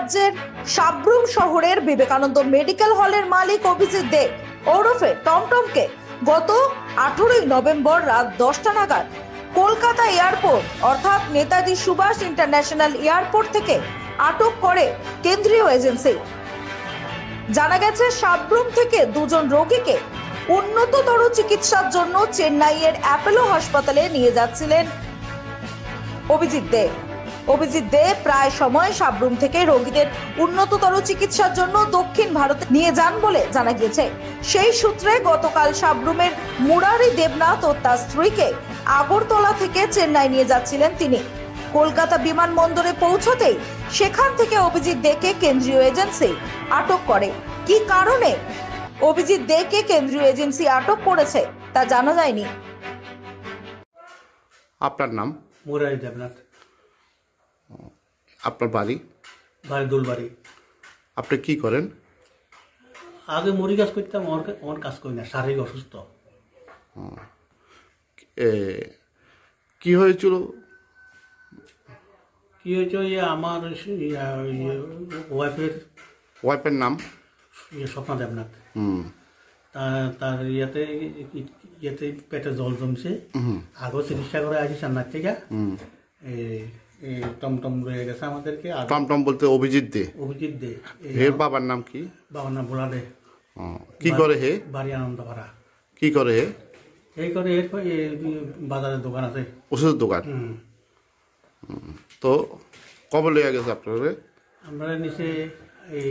রাজ্যের সাব্রুম শহরের বিবেকানন্দ মেডিকেল হলের মালিক অভিজিৎ দে ওরফে টমটমকে গত 18ই নভেম্বর রাত 10টা নাগাদ কলকাতা এয়ারপোর্ট অর্থাৎ নেতাজি সুভাষ ইন্টারন্যাশনাল এয়ারপোর্ট থেকে আটক করে কেন্দ্রীয় এজেন্সি। জানা গেছে সাব্রুম থেকে দুজন রোগীকে উন্নততর চিকিৎসার জন্য চেন্নাইয়ের অ্যাপোলো হাসপাতালে নিয়ে যাচ্ছিলেন অভিজিৎ দে প্রায় সময় সাব্রুম থেকে রোগীদের উন্নততর চিকিৎসার জন্য দক্ষিণ ভারতে নিয়ে যান বলে জানা গিয়েছে। সেই সূত্রে গতকাল সাব্রুমের মুরারি দেবনাথ ও তার স্ত্রীকে আগরতলা থেকে চেন্নাই নিয়ে যাচ্ছিলেন তিনি। কলকাতা বিমানবন্দরে পৌঁছতেই সেখান থেকে অভিজিৎ দেকে কেন্দ্রীয় এজেন্সি আটক করে। কি কারণে অভিজিৎ দেকে কেন্দ্রীয় এজেন্সি আটক করেছে তা জানা যায়নি। আপনার নাম? মুরারি দেবনাথ। আপনার বাড়ি? বাড়ি দুলবাড়ি। আপনি কি করেন? আগে মুড়ি কাজ করতাম, আমার কাজ করি না, শারীরিক অসুস্থ। কি হয়েছিল? কি হয়েছে, আমার ওয়াইফের নাম? স্বপ্না দেবনাথ। তার ইয়েতে পেটে জল জমছে। আগে চিকিৎসা করে আসি চেন্নাই থেকে। টমটম রয়ে গেছে আমাদেরকে। টমটম বলতে অভিজিৎ দে? অভিজিৎ দে। এর বাবার নাম কি? বাবার নাম ভোলা দে। কি করে হে? বাড়ি আনন্দপাড়া। কি করে হে? এই করে বাজারের দোকান আছে, ওষুধের দোকান। তো কবে লেগে গেছে আপনারা? আমরা নিচে এই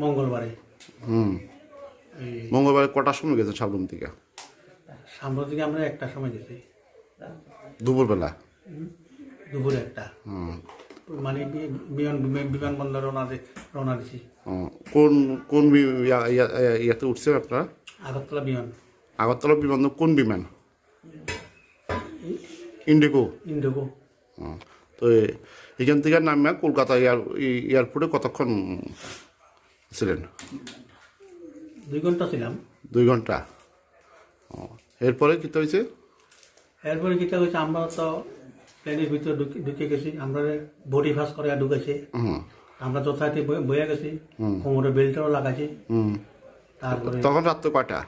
মঙ্গলবারে। মঙ্গলবারে কটার সময় গেছে সাবরুম থেকে? সামনের দিকে আমরা 1টার সময় গেছি। দুপুরবেলা? দুপুরে 1টা। মানে বিমানবন্দর রওনা দিছি। কোন কোন ইয়াতে উঠছে আপনারা? আগরতলা বিমান। আগরতলা বিমানবন্দর কোন বিমান? ইন্ডিগো। ইন্ডিগো। তো এখান থেকে নামে কলকাতা এয়ারপোর্টে কতক্ষণ ছিলেন? 2 ঘন্টা ছিলাম। 2 ঘন্টা। এরপরে কি হয়েছে? এরপরে কিটা হয়েছে, আমরা তো প্লেনের ভিতরে ঢুকে গেছি। আমরা বডি ফাঁস করে ঢুকেছি। আমরা যথারীতি বয়ে গেছি, কোমরে বেল্টও লাগাইছি। তারপরে তখন রাত্রে কয়টা?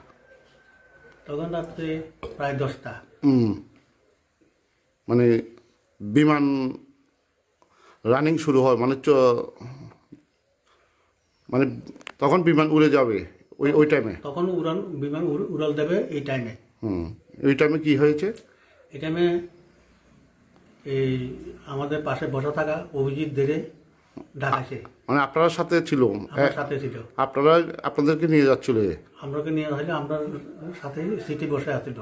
তখন রাত্রে প্রায় 10টা। মানে বিমান রানিং শুরু হয়, মানে তখন বিমান উড়ে যাবে ওই টাইমে? তখন বিমান উড়াল দেবে এই টাইমে। ওই টাইমে কি হয়েছে? এই টাইমে এই আমাদের পাশে বসা থাকা অভিজিৎ দেরে ডাকাছে। মানে আপনার সাথে ছিল? আমার সাথে ছিল। আপনাদেরকে নিয়ে যাচ্ছিল? আমরাকে নিয়ে আসলে আমরা সাথে সিটে বসে আছিল।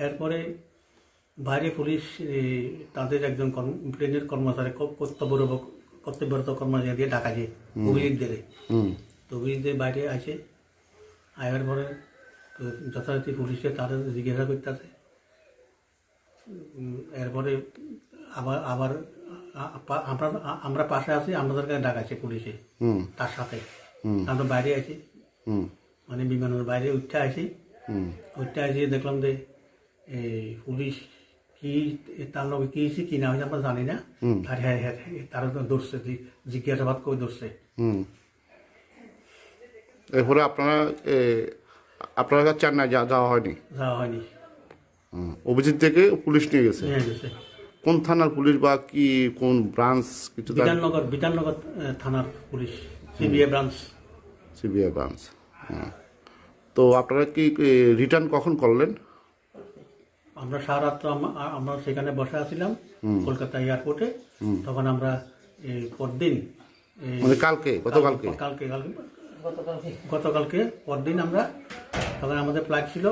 এরপরে বাইরে পুলিশ তাদের একজন প্লেনের কর্মচারী কর্তব্যরত কর্মচারী দিয়ে ডাকাছে অভিজিৎ দেরে। তো অভিজিৎ দে বাইরে আসে, আয়ার পরে তো যথারীতি পুলিশে তাদের জিজ্ঞাসা করতেছে। এরপরে আবার আমরা পাশে আছি, আমাদেরকে ডাকাছে পুলিশে তার সাথে। আমরা বাইরে আছি, মানে বিমানের বাইরে উঠতে আসি। দেখলাম যে পুলিশ কি তার লগে কি হয়েছে কি না হয়েছে আমরা জানি না। তারা ধরছে, জিজ্ঞাসাবাদ করে ধরছে। এরপরে আপনারা চেন্নাই যাওয়া হয়নি? যাওয়া হয়নি। অভিজিৎ থেকে পুলিশ নিয়ে গেছে? কোন থানার পুলিশ বা কি কোন ব্রাঞ্চ? কিছু বিধাননগর থানার পুলিশ, সিবিআই ব্রাঞ্চ। তো আপনারা কি রিটার্ন কখন করলেন? আমরা সারারাত্র আমরা সেখানে বসে আছিলাম কলকাতা এয়ারপোর্টে। তখন আমরা পরদিন, মানে গতকালকে পরদিন আমরা, তখন আমাদের ফ্লাইট ছিল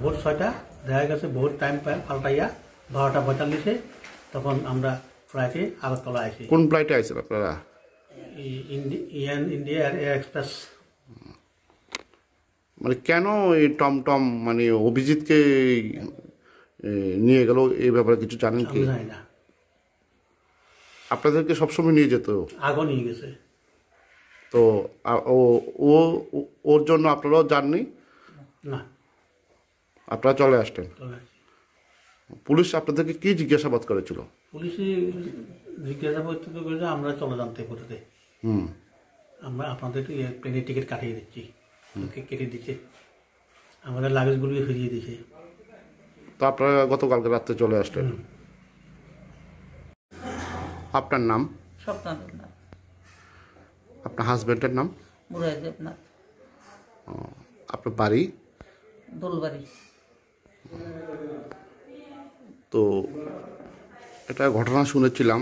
ভোর 6টা। দেখা গেছে ভোর টাইম পাল্টাইয়া 12টা 45-এ তখন আমরা ফ্লাইটে আগরতলা আসি। কোন ফ্লাইটে আসেন আপনারা? India air express. মানে কেন এই টমটম মানে অভিজিৎকে নিয়ে গেল, এই ব্যাপারে কিছু জানেন কি? জানি না। আপনাদেরকে সবসময় নিয়ে যেত? আগেও নিয়ে গেছে। তো ওর জন্য আপনারাও যাননি? না, আপনারা চলে আসতেন? পুলিশ আপনাদেরকে কি জিজ্ঞাসাবাদ করেছিল? পুলিশে জিজ্ঞাসাবাদ তো করেছে আমরা চলে জানতে করতে, হুম। আমরা আপনাদের প্লেনের টিকিট কাটিয়ে দিচ্ছি, কেটে দিচ্ছে, আমাদের লাগেজগুলি ফিরিয়ে দিচ্ছে। তো আপনারা গতকালকে রাত্রে চলে আসলেন। আপনার নাম? স্বপ্না দেবনাথ, আপনার হাজবেন্ডের নাম? মুরাই দেবনাথ, আপনার বাড়ি? দোলবাড়ি। তো এটা ঘটনা শুনেছিলাম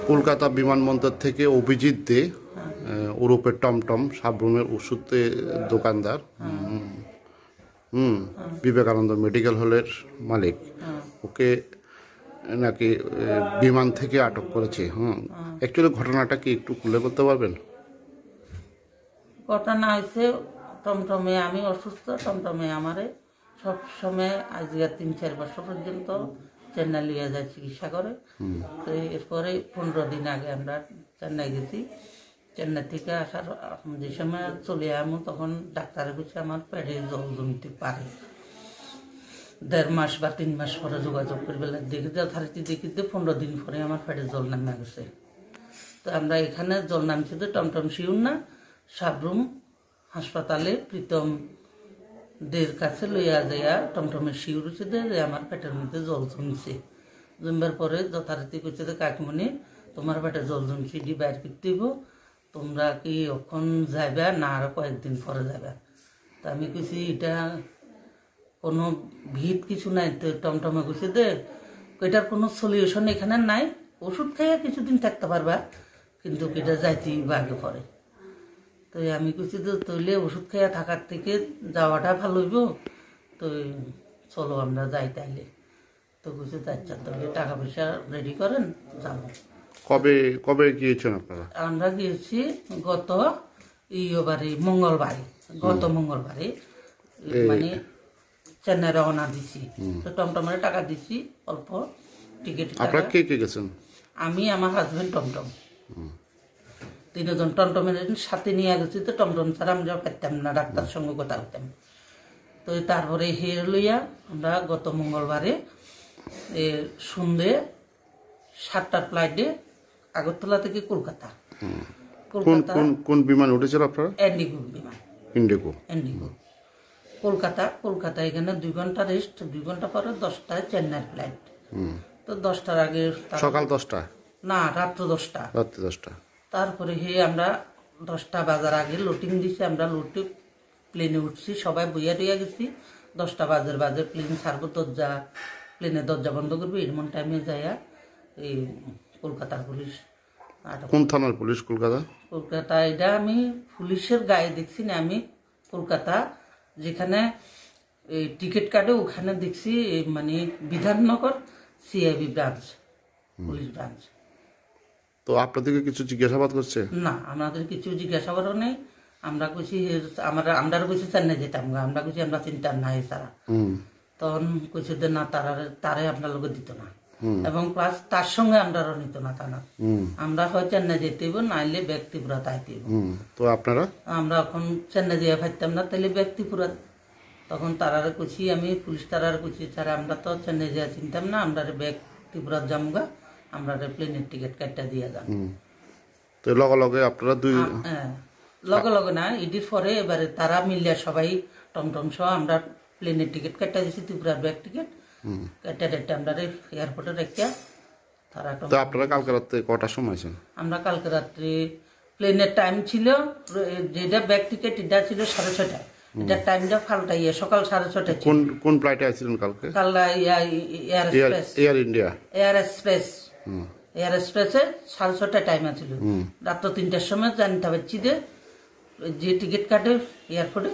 কলকাতা বিমানবন্দর থেকে অভিজিৎ দে, ওরফে টমটম, সাবরুমের ওষুধের দোকানদার, বিবেকানন্দ মেডিকেল হলের মালিক, ওকে নাকি বিমান থেকে আটক করেছে। অ্যাকচুয়ালি ঘটনাটা কি একটু খুলে বলতে পারবেন? ঘটনা হয়েছে টমটমে, আমি অসুস্থ, টমটমে আমারে সব সময় আজকে 3-4 বছর পর্যন্ত চেন্নাই লিয়ে যায় চিকিৎসা করে। তো এরপরে 15 দিন আগে আমরা চেন্নাই গেছি। চেন্নাই থেকে আসার যে সময় চলে আমো তখন ডাক্তারে বলছে আমার পেটে জল জমতে পারে। 1.5 মাস বা 3 মাস পরে যোগাযোগ করবে, দেখি যথারীতি দেখিতে 15 দিন পরে আমার পেটে জল নামে গেছে। তো আমরা এখানে জল নামছে তো টমটম শিউর না, সাবরুম হাসপাতালে প্রীতম দের কাছে লইয়া যাইয়া টমটমের শিউর হচ্ছে যে আমার পেটের মধ্যে জল জমছে। জমবার পরে যথারীতি করছে যে কাকিমণি তোমার পেটে জল জমছে, এটি বাইর করতে হইব, তোমরা কি এখন যাইবা না আরো কয়েকদিন পরে যাবা? তা আমি কইছি এটা কোনো ভিত কিছু নাই। তো টমটমে কইছে যে এটার কোনো সলিউশন এখানে নাই, ওষুধ খেয়ে কিছুদিন থাকতে পারবা, কিন্তু এটা যাইতেই আগে পরে। তো আমি কইছি যে তৈলে ওষুধ খেয়ে থাকার থেকে যাওয়াটা ভালো হইব, তো চলো আমরা যাই তাইলে। তো কইছে আচ্ছা তাহলে টাকা পয়সা রেডি করেন যাবো। কবে কবে গিয়েছেন আপনারা? আমরা গিয়েছি গত মঙ্গলবারে, গত মঙ্গলবারে মানে চেন্নাই রওনা দিছি। তো টমটমের টাকা দিছি অল্প টিকিট। আপনারা কে কে গেছেন? আমি, আমার হাজবেন্ড, টমটম, 3 জন টমটমের সাথে নিয়ে গেছি। তো টমটম ছাড়া আমরা পারতাম না, ডাক্তার সঙ্গে কথা হইতাম। তো তারপরে হের লইয়া আমরা গত মঙ্গলবারে সন্ধ্যে 7টার ফ্লাইটে আগরতলা থেকে কলকাতা। কলকাতা কোন বিমান উঠেছিল আপনারা? এন্ডিগো বিমান, ইন্ডিগো। কলকাতা এখানে 2 ঘন্টা রেস্ট, 2 ঘন্টা পরে 10টায় চেন্নাই ফ্লাইট। তো 10টার আগে সকাল 10টা না, রাত্র 10টা। রাত্রি 10টা। তারপরে আমরা 10টা বাজার আগে লোটিং দিছি, আমরা লোটে প্লেনে উঠছি, সবাই বইয়া টইয়া গেছি। 10টা বাজে প্লেন ছাড়বো, প্লেনের দরজা বন্ধ করবে, এমন টাইমে যাইয়া এই কলকাতার পুলিশ আটক। কোন থানার পুলিশ? কলকাতা এটা আমি পুলিশের গায়ে দেখছি না, আমি কলকাতা যেখানে টিকিট কাটে ওখানে দেখছি, মানে Bidhannagar CIB branch, police branch. তো আপনাদেরকে কিছু জিজ্ঞাসাবাদ করছে? না, আমাদের কিছু জিজ্ঞাসাবাদও নেই। আমরা কইছি আমরা কইছি চেন্নাই যেতাম, আমরা কইছি আমরা চিন্তা নাই সারা। তখন কইছে যে না, তারে আপনার লোক দিত না, এবং প্লাস তার সঙ্গে আমরা নিত না, তা না, আমরা হয় চেন্নাই যেতে হইব, নাইলে ব্যক্তিপুরা তাইতে হইব। তো আপনারা? আমরা এখন চেন্নাই যেয়ে পাইতাম না, তাইলে ব্যক্তিপুরা। তখন তারারে কইছি আমি, পুলিশ তারারে কইছি স্যার আমরা তো চেন্নাই যেয়ে চিনতাম না, আমরা ব্যক্তিপুরা যামগা, আমরা প্লেনের টিকিট কাটটা দিয়ে যান। তো লগে আপনারা লগে না, ইডির পরে এবারে তারা মিলিয়া সবাই টমটম সহ আমরা প্লেনের টিকিট কাটটা দিয়েছি, ত্রিপুরার ব্যাগ টিকিট কাটটা আমরা এয়ারপোর্টে রেখে তারা। তো আপনারা কালকে রাত্রে কটার সময় আছেন? আমরা কালকে রাত্রে প্লেনের টাইম ছিল, যেটা ব্যাগ টিকিট এটা ছিল 6:30, এটা টাইমটা পাল্টাইয়া সকাল 6:30। কোন ফ্লাইটে আসছিলেন কালকে? এয়ার ইন্ডিয়া এয়ার এক্সপ্রেসে 6:30 টাইম আছিল। রাত্র 3টার সময় জানতে পারছি যে টিকিট কাটে এয়ারপোর্টে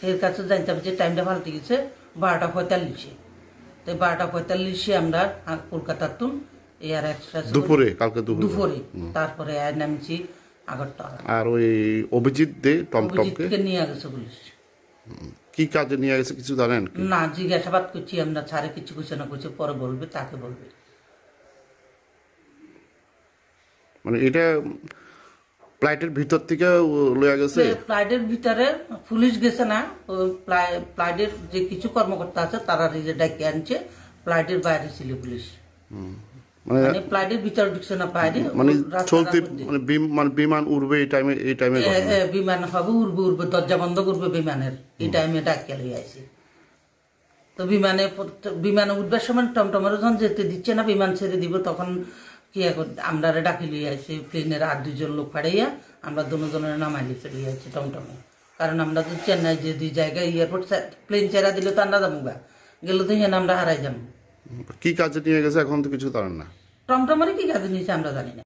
এর কাছে জানতে পারছি টাইমটা পাল্টে গেছে 12:45। তো 12:45 আমরা কলকাতার তুন এয়ার এক্সপ্রেস কালকে দুপুরে তারপরে নামছি আগরতলা। আর ওই অভিজিৎ দে টমটমকে নিয়ে গেছে পুলিশ। কি কাজে নিয়ে গেছে কিছু জানেন? না, জিজ্ঞাসাবাদ করছি আমরা, ছাড়ে কিছু কিছু না কিছু পরে বলবে, তাকে বলবে। মানে এটা ফ্লাইটের ভিতর থেকে লয়ে গেছে। ফ্লাইটের ভিতরে পুলিশ গেছে না, ফ্লাইটের যে কিছু কর্মকর্তা আছে তারা নিজে ডাকে আনছে, ফ্লাইটের বাইরে ছিল পুলিশ, মানে মানে ফ্লাইটের ভিতরে ঢুকছে না, বাইরে মানে রাস্তার চলতে মধ্যে। মানে বিমান উড়বে এই টাইমে বিমান হবে, উড়বে দরজা বন্ধ করবে বিমানের, এই টাইমে ডাকিয়ে লই আইছে। তো বিমানে উঠবার সময় টমটমের যখন যেতে দিচ্ছে না, বিমান ছেড়ে দিব, তখন কি আমরা ডাকি লিয়ে আইছি, প্লেনের আর 2 জন লোক পাড়াইয়া আমরা দুজনের নামাইলি চলে যাচ্ছি টমটমে। কারণ আমরা তো চেন্নাই যে 2 জায়গায় এয়ারপোর্ট প্লেন ছেড়া দিলে তো আমরা যাবো গা, গেলে তো হেন আমরা হারাই যাবো। কি কাজে নিয়ে গেছে এখন তো কিছু জানেন না। টমটমের কি কাজে নিয়েছে আমরা জানি না।